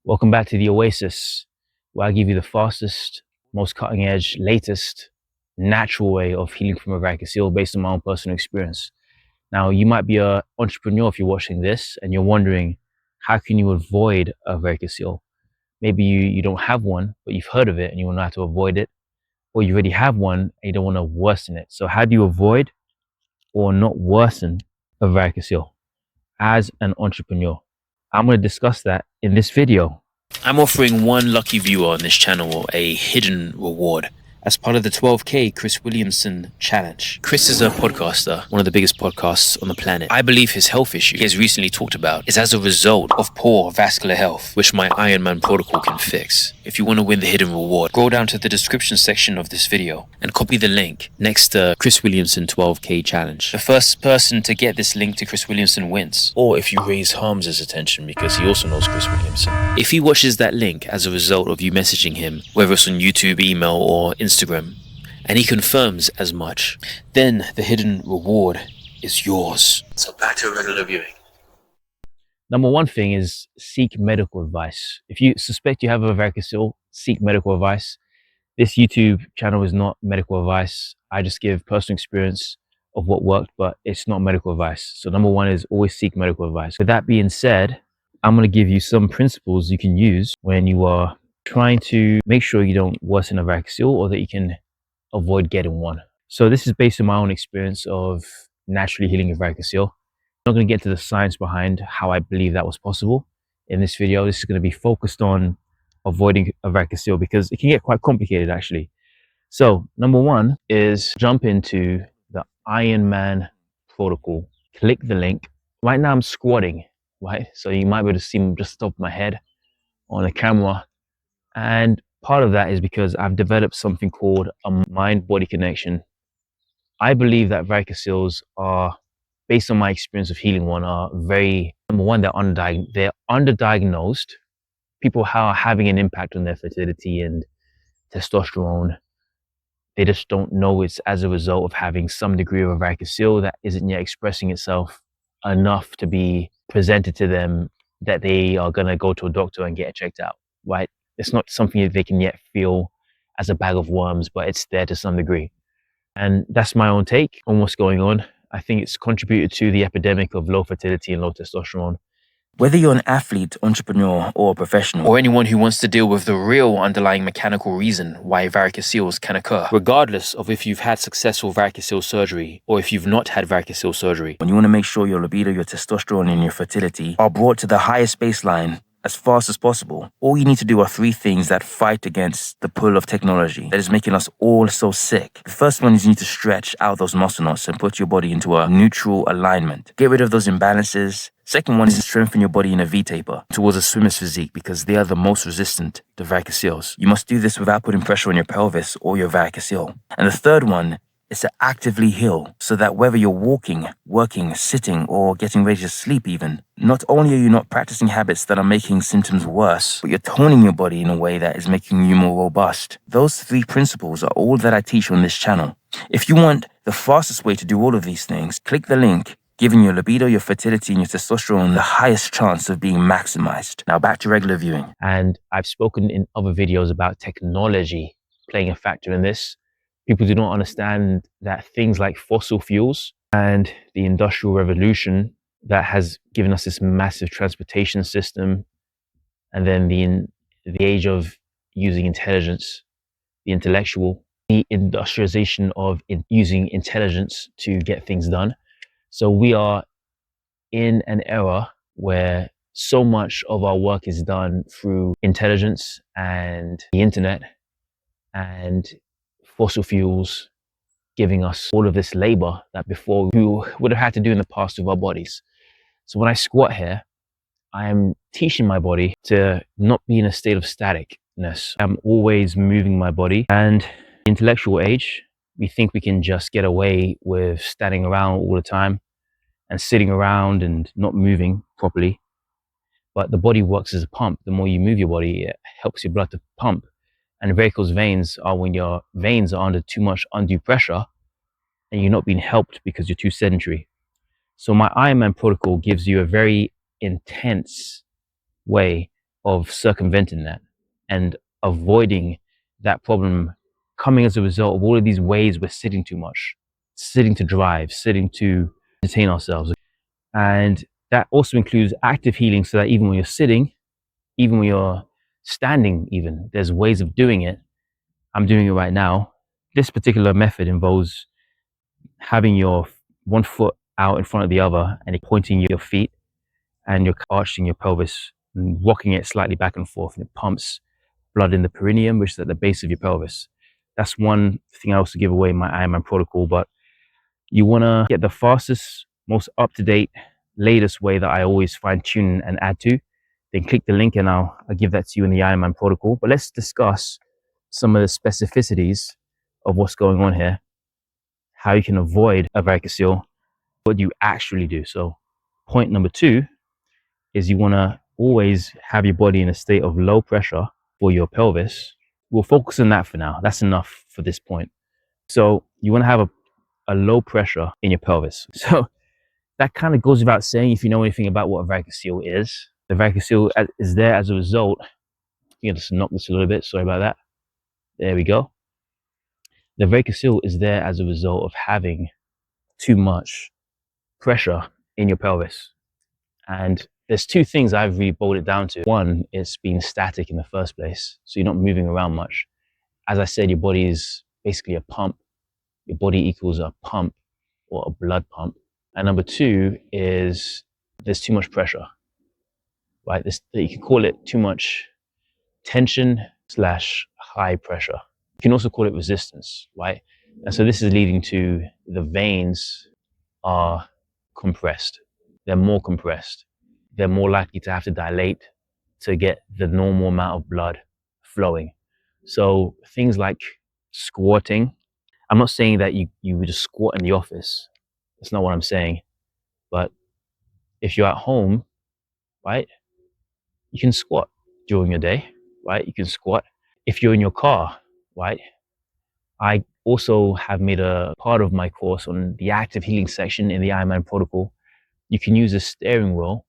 Welcome back to the Oasis, where I give you the fastest, most cutting edge, latest, natural way of healing from a varicocele based on my own personal experience. Now, you might be an entrepreneur if you're watching this and you're wondering, how can you avoid a varicocele? Maybe you don't have one, but you've heard of it and you want to know how to avoid it, or you already have one and you don't want to worsen it. So how do you avoid or not worsen a varicocele as an entrepreneur? I'm going to discuss that in this video. I'm offering one lucky viewer on this channel a hidden reward as part of the 12K Chris Williamson challenge. Chris is a podcaster, one of the biggest podcasts on the planet. I believe his health issue he has recently talked about is as a result of poor vascular health, which my Ironman protocol can fix. If you want to win the hidden reward, scroll down to the description section of this video and copy the link next to Chris Williamson 12K challenge. The first person to get this link to Chris Williamson wins. Or if you raise Harms's attention, because he also knows Chris Williamson. If he watches that link as a result of you messaging him, whether it's on YouTube, email, or Instagram, and he confirms as much, then the hidden reward is yours. So back to regular viewing. Number one thing is seek medical advice. If you suspect you have a varicocele, seek medical advice. This YouTube channel is not medical advice. I just give personal experience of what worked, but it's not medical advice. So number one is always seek medical advice. With that being said, I'm going to give you some principles you can use when you are trying to make sure you don't worsen a varicocele or that you can avoid getting one. So this is based on my own experience of naturally healing a varicocele. I'm not going to get to the science behind how I believe that was possible in this video. This is going to be focused on avoiding a varicocele because it can get quite complicated actually. So number one is jump into the Ironman protocol. Click the link. Right now I'm squatting, right? So you might be able to see me just top of my head on the camera. And part of that is because I've developed something called a mind-body connection. I believe that varicoceles are, based on my experience of healing one, are very, number one, they're underdiagnosed. People are having an impact on their fertility and testosterone. They just don't know it's as a result of having some degree of a varicocele that isn't yet expressing itself enough to be presented to them that they are going to go to a doctor and get it checked out, right? It's not something that they can yet feel as a bag of worms, but it's there to some degree. And that's my own take on what's going on. I think it's contributed to the epidemic of low fertility and low testosterone. Whether you're an athlete, entrepreneur, or a professional, or anyone who wants to deal with the real underlying mechanical reason why varicoceles can occur, regardless of if you've had successful varicocele surgery or if you've not had varicocele surgery. when you want to make sure your libido, your testosterone, and your fertility are brought to the highest baseline as fast as possible, all you need to do are three things that fight against the pull of technology that is making us all so sick. The first one is you need to stretch out those muscle knots and put your body into a neutral alignment. Get rid of those imbalances. Second one is to strengthen your body in a V-taper towards a swimmer's physique because they are the most resistant to varicoceles. You must do this without putting pressure on your pelvis or your varicocele. And the third one is to actively heal so that whether you're walking, working, sitting, or getting ready to sleep even, not only are you not practicing habits that are making symptoms worse, but you're toning your body in a way that is making you more robust. Those three principles are all that I teach on this channel. If you want the fastest way to do all of these things, click the link, giving your libido, your fertility, and your testosterone the highest chance of being maximized. Now back to regular viewing. And I've spoken in other videos about technology playing a factor in this. People do not understand that things like fossil fuels and the Industrial Revolution that has given us this massive transportation system, and then the age of using intelligence, the intellectual, the industrialization of using intelligence to get things done. So we are in an era where so much of our work is done through intelligence and the internet and fossil fuels giving us all of this labor that before we would have had to do in the past with our bodies. So when I squat here, I am teaching my body to not be in a state of staticness. I'm always moving my body. And intellectual age, we think we can just get away with standing around all the time and sitting around and not moving properly. But the body works as a pump. The more you move your body, it helps your blood to pump. And varicose veins are when your veins are under too much undue pressure and you're not being helped because you're too sedentary. So my Ironman protocol gives you a very intense way of circumventing that and avoiding that problem coming as a result of all of these ways we're sitting too much, sitting to drive, sitting to entertain ourselves. And that also includes active healing, so that even when you're sitting, even when you're standing, even, there's ways of doing it. I'm doing it right now. This particular method involves having your one foot out in front of the other and pointing your feet, and you're arching your pelvis and rocking it slightly back and forth, and it pumps blood in the perineum, which is at the base of your pelvis. That's one thing I also give away in my Ironman protocol, but you want to get the fastest, most up-to-date, latest way that I always fine-tune and add to, then click the link and I'll give that to you in the Ironman protocol. But let's discuss some of the specificities of what's going on here, how you can avoid a varicocele, what you actually do. So point number 2 is you want to always have your body in a state of low pressure for your pelvis. We'll focus on that for now. That's enough for this point. So you want to have a low pressure in your pelvis. So that kind of goes without saying if you know anything about what a varicocele is. The varicocele is there as a result. You can just knock this a little bit. Sorry about that. There we go. The varicocele is there as a result of having too much pressure in your pelvis. And there's 2 things I've really boiled it down to. One is being static in the first place. So you're not moving around much. As I said, your body is basically a pump. Your body equals a pump or a blood pump. And number 2 is there's too much pressure, right? You can call it too much tension / high pressure. You can also call it resistance, right? And so this is leading to the veins are compressed. They're more compressed. They're more likely to have to dilate to get the normal amount of blood flowing. So things like squatting, I'm not saying that you would just squat in the office. That's not what I'm saying. But if you're at home, right, you can squat during your day, right? You can squat. If you're in your car, right? I also have made a part of my course on the active healing section in the Ironman protocol. You can use a steering wheel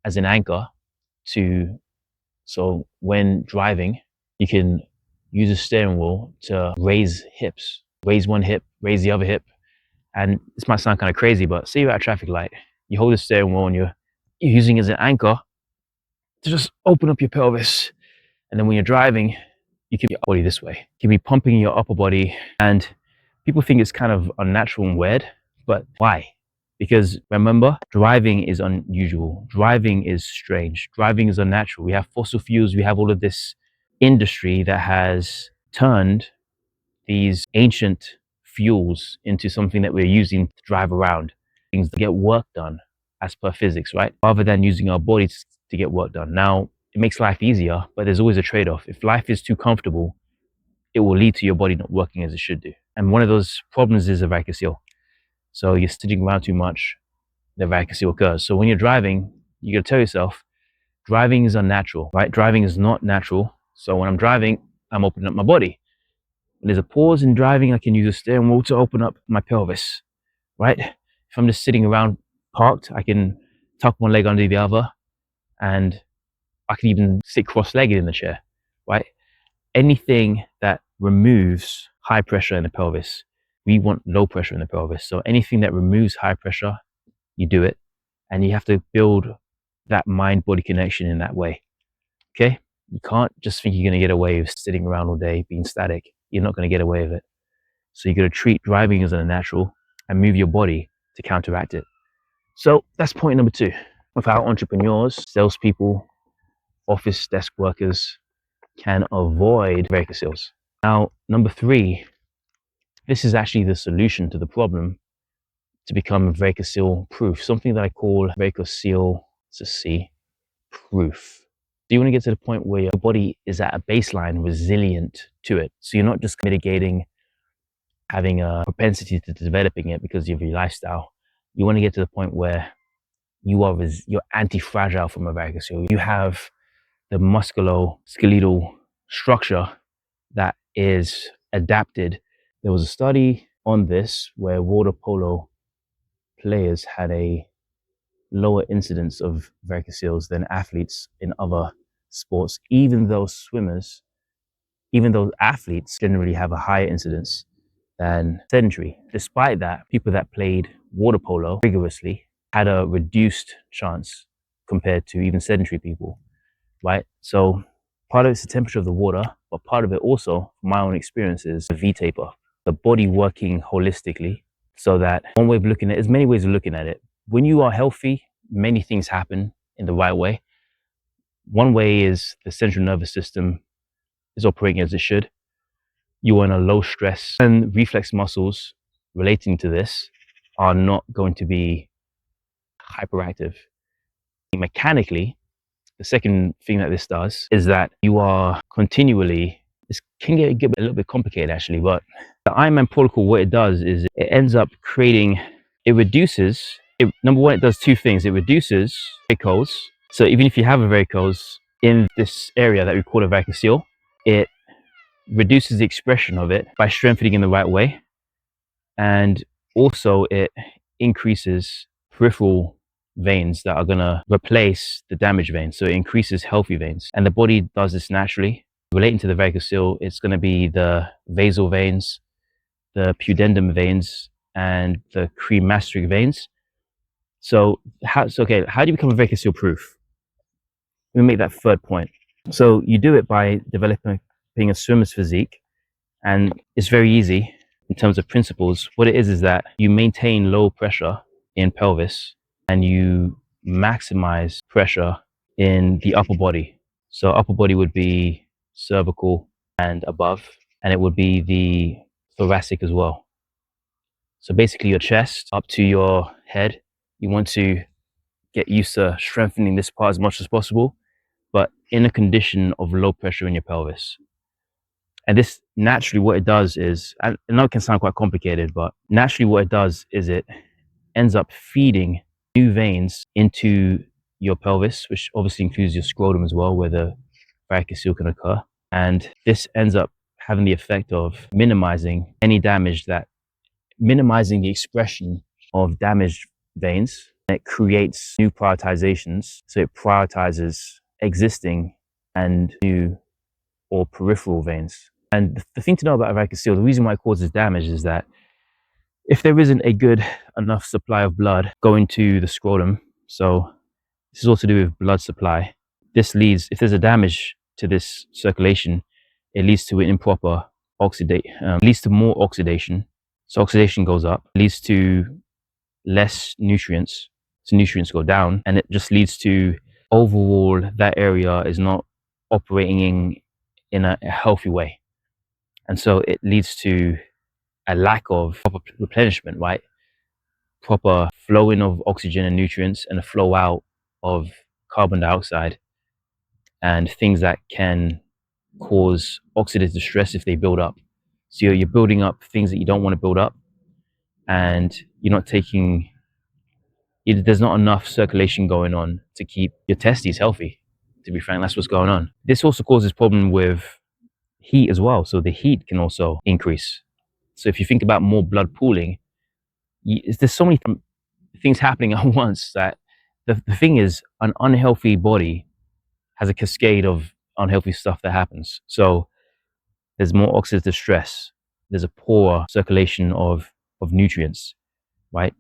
as an anchor so when driving, you can use a steering wheel to raise hips, raise one hip, raise the other hip. And this might sound kind of crazy, but say you're at a traffic light, you hold the steering wheel and you're using it as an anchor to just open up your pelvis. And then when you're driving, you keep your body this way. You can be pumping your upper body. And people think it's kind of unnatural and weird, but why? Because remember, driving is unusual. Driving is strange. Driving is unnatural. We have fossil fuels. We have all of this industry that has turned these ancient fuels into something that we're using to drive around, things that get work done as per physics, right? Rather than using our bodies to get work done. Now, it makes life easier, but there's always a trade-off. If life is too comfortable, it will lead to your body not working as it should do. And one of those problems is a varicocele. So you're sitting around too much, the varicocele occurs. So when you're driving, you gotta tell yourself, driving is unnatural, right? Driving is not natural. So when I'm driving, I'm opening up my body. When there's a pause in driving, I can use a steering wheel to open up my pelvis, right? If I'm just sitting around parked, I can tuck one leg under the other, and I can even sit cross-legged in the chair, right? Anything that removes high pressure in the pelvis, we want low pressure in the pelvis. So anything that removes high pressure, you do it. And you have to build that mind-body connection in that way, okay? You can't just think you're gonna get away with sitting around all day being static. You're not gonna get away with it. So you gotta treat driving as unnatural and move your body to counteract it. So that's point number 2. Of how entrepreneurs, salespeople, office desk workers can avoid varicocele. Now, number 3, this is actually the solution to the problem to become varicocele proof, something that I call varicocele, proof. So you want to get to the point where your body is at a baseline resilient to it. So you're not just mitigating, having a propensity to developing it because of your lifestyle. You want to get to the point where you're anti-fragile from a varicocele. You have the musculoskeletal structure that is adapted. There was a study on this where water polo players had a lower incidence of varicoceles than athletes in other sports, even those swimmers, even those athletes generally have a higher incidence than sedentary. Despite that, people that played water polo rigorously had a reduced chance compared to even sedentary people, right? So part of it's the temperature of the water, but part of it also, from my own experience, is the V-taper, the body working holistically. So that one way of looking at it, there's many ways of looking at it. When you are healthy, many things happen in the right way. One way is the central nervous system is operating as it should. You are in a low stress, and reflex muscles relating to this are not going to be hyperactive. Mechanically, the second thing that this does is that you are continually, this can get a little bit complicated actually, but the Ironman protocol, what it does is it ends up creating, it reduces, number one, it does two things. It reduces varicose. So even if you have a varicose in this area that we call a varicocele, it reduces the expression of it by strengthening in the right way. And also it increases peripheral veins that are going to replace the damaged veins. So it increases healthy veins. And the body does this naturally. Relating to the varicocele, it's going to be the basal veins, the pudendum veins, and the cremastric veins. So how do you become a varicocele proof? Let me make that third point. So you do it by developing a swimmer's physique, and it's very easy in terms of principles. What it is that you maintain low pressure in pelvis and you maximize pressure in the upper body. So upper body would be cervical and above, and it would be the thoracic as well. So basically your chest up to your head. You want to get used to strengthening this part as much as possible, but in a condition of low pressure in your pelvis. And this naturally, what it does is, I know it can sound quite complicated, but naturally what it does is it ends up feeding new veins into your pelvis, which obviously includes your scrotum as well, where the varicocele can occur. And this ends up having the effect of minimizing any damage, minimizing the expression of damaged veins. It creates new prioritizations. So it prioritizes existing and new or peripheral veins. And the thing to know about varicocele, the reason why it causes damage is that if there isn't a good enough supply of blood going to the scrotum, so this is all to do with blood supply, this leads, if there's a damage to this circulation, it leads to an improper leads to more oxidation. So oxidation goes up, leads to less nutrients, so nutrients go down, and it just leads to overall that area is not operating in a healthy way. And so it leads to a lack of proper replenishment, right? Proper flowing of oxygen and nutrients, and a flow out of carbon dioxide and things that can cause oxidative stress if they build up. So you're building up things that you don't want to build up, and you're not taking, there's not enough circulation going on to keep your testes healthy. To be frank, that's what's going on. This also causes problem with heat as well. So the heat can also increase. So if you think about more blood pooling, there's so many things happening at once that the thing is, an unhealthy body has a cascade of unhealthy stuff that happens. So there's more oxidative stress. There's a poor circulation of nutrients, right?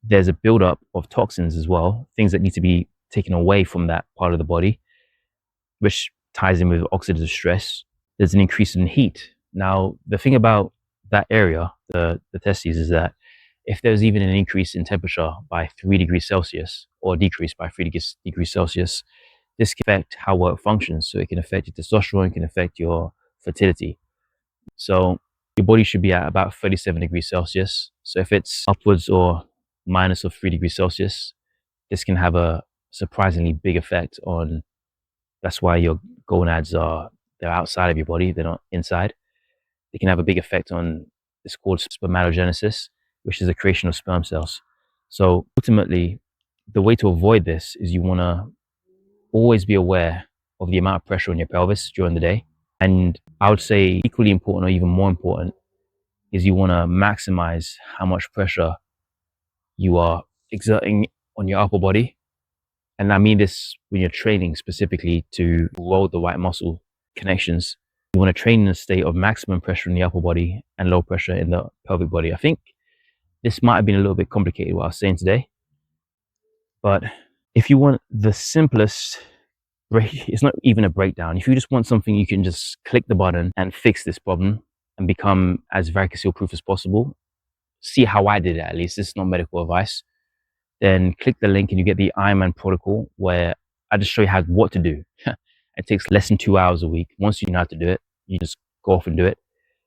There's a buildup of toxins as well, things that need to be taken away from that part of the body, which ties in with oxidative stress. There's an increase in heat. Now, the thing about that area, the testes, is that if there's even an increase in temperature by 3 degrees Celsius or a decrease by 3 degrees Celsius, this can affect how well it functions. So it can affect your testosterone, it can affect your fertility. So your body should be at about 37 degrees Celsius. So if it's upwards or minus of 3 degrees Celsius, this can have a surprisingly big effect on, that's why your gonads they're outside of your body, they're not inside. They can have a big effect on, it's called spermatogenesis, which is the creation of sperm cells. So ultimately, the way to avoid this is you want to always be aware of the amount of pressure on your pelvis during the day. And I would say equally important, or even more important, is you want to maximize how much pressure you are exerting on your upper body. And I mean this when you're training specifically to roll the right muscle connections. You want to train in a state of maximum pressure in the upper body and low pressure in the pelvic body. I think this might have been a little bit complicated what I was saying today, but if you want the simplest break, it's not even a breakdown. If you just want something, you can just click the button and fix this problem and become as varicocele proof as possible. See how I did it, at least. This is not medical advice. Then click the link and you get the Ironman protocol where I just show you what to do. It takes less than 2 hours a week. Once you know how to do it, you just go off and do it.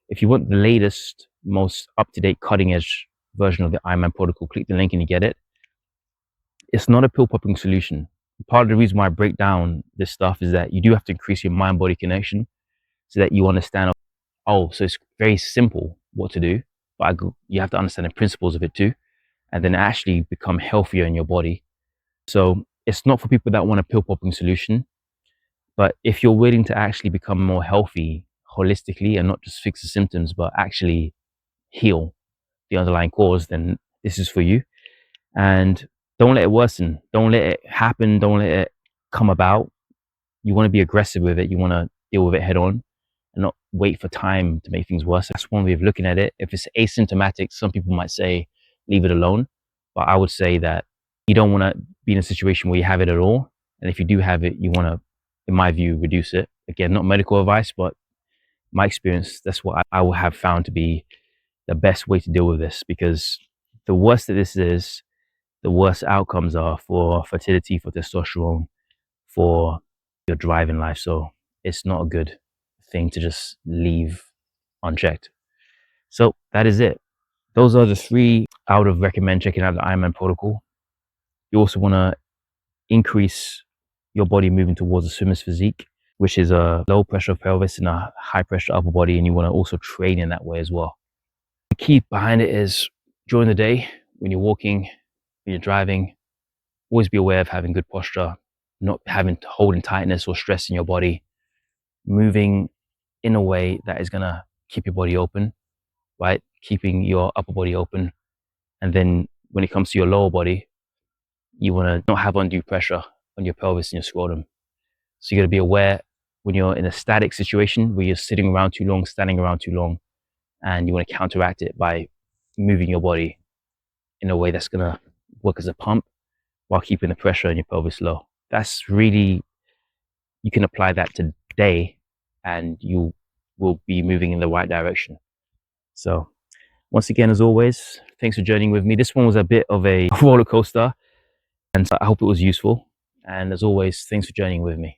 If you want the latest, most up-to-date, cutting-edge version of the Ironman protocol, click the link and you get it. It's not a pill-popping solution. Part of the reason why I break down this stuff is that you do have to increase your mind-body connection so that you understand, oh, so it's very simple what to do, but you have to understand the principles of it too, and then actually become healthier in your body. So it's not for people that want a pill-popping solution, but if you're willing to actually become more healthy holistically and not just fix the symptoms, but actually heal the underlying cause, then this is for you. And don't let it worsen. Don't let it happen. Don't let it come about. You want to be aggressive with it. You want to deal with it head on and not wait for time to make things worse. That's one way of looking at it. If it's asymptomatic, some people might say, leave it alone. But I would say that you don't want to be in a situation where you have it at all. And if you do have it, you want to, in my view, reduce it. Again, not medical advice, but my experience, that's what I will have found to be the best way to deal with this, because the worse that this is, the worse outcomes are for fertility, for testosterone, for your drive in life. So it's not a good thing to just leave unchecked. So that is it. Those are the 3 I would recommend checking out the Ironman protocol. You also want to increase your body moving towards a swimmer's physique, which is a low pressure pelvis and a high pressure upper body. And you want to also train in that way as well. The key behind it is during the day, when you're walking, when you're driving, always be aware of having good posture, not holding tightness or stress in your body, moving in a way that is going to keep your body open, right? Keeping your upper body open. And then when it comes to your lower body, you want to not have undue pressure on your pelvis and your scrotum. So you got to be aware when you're in a static situation where you're sitting around too long, standing around too long, and you want to counteract it by moving your body in a way that's going to work as a pump while keeping the pressure on your pelvis low. That's really, you can apply that today and you will be moving in the right direction. So once again, as always, thanks for journeying with me. This one was a bit of a roller coaster, and I hope it was useful. And as always, thanks for journeying with me.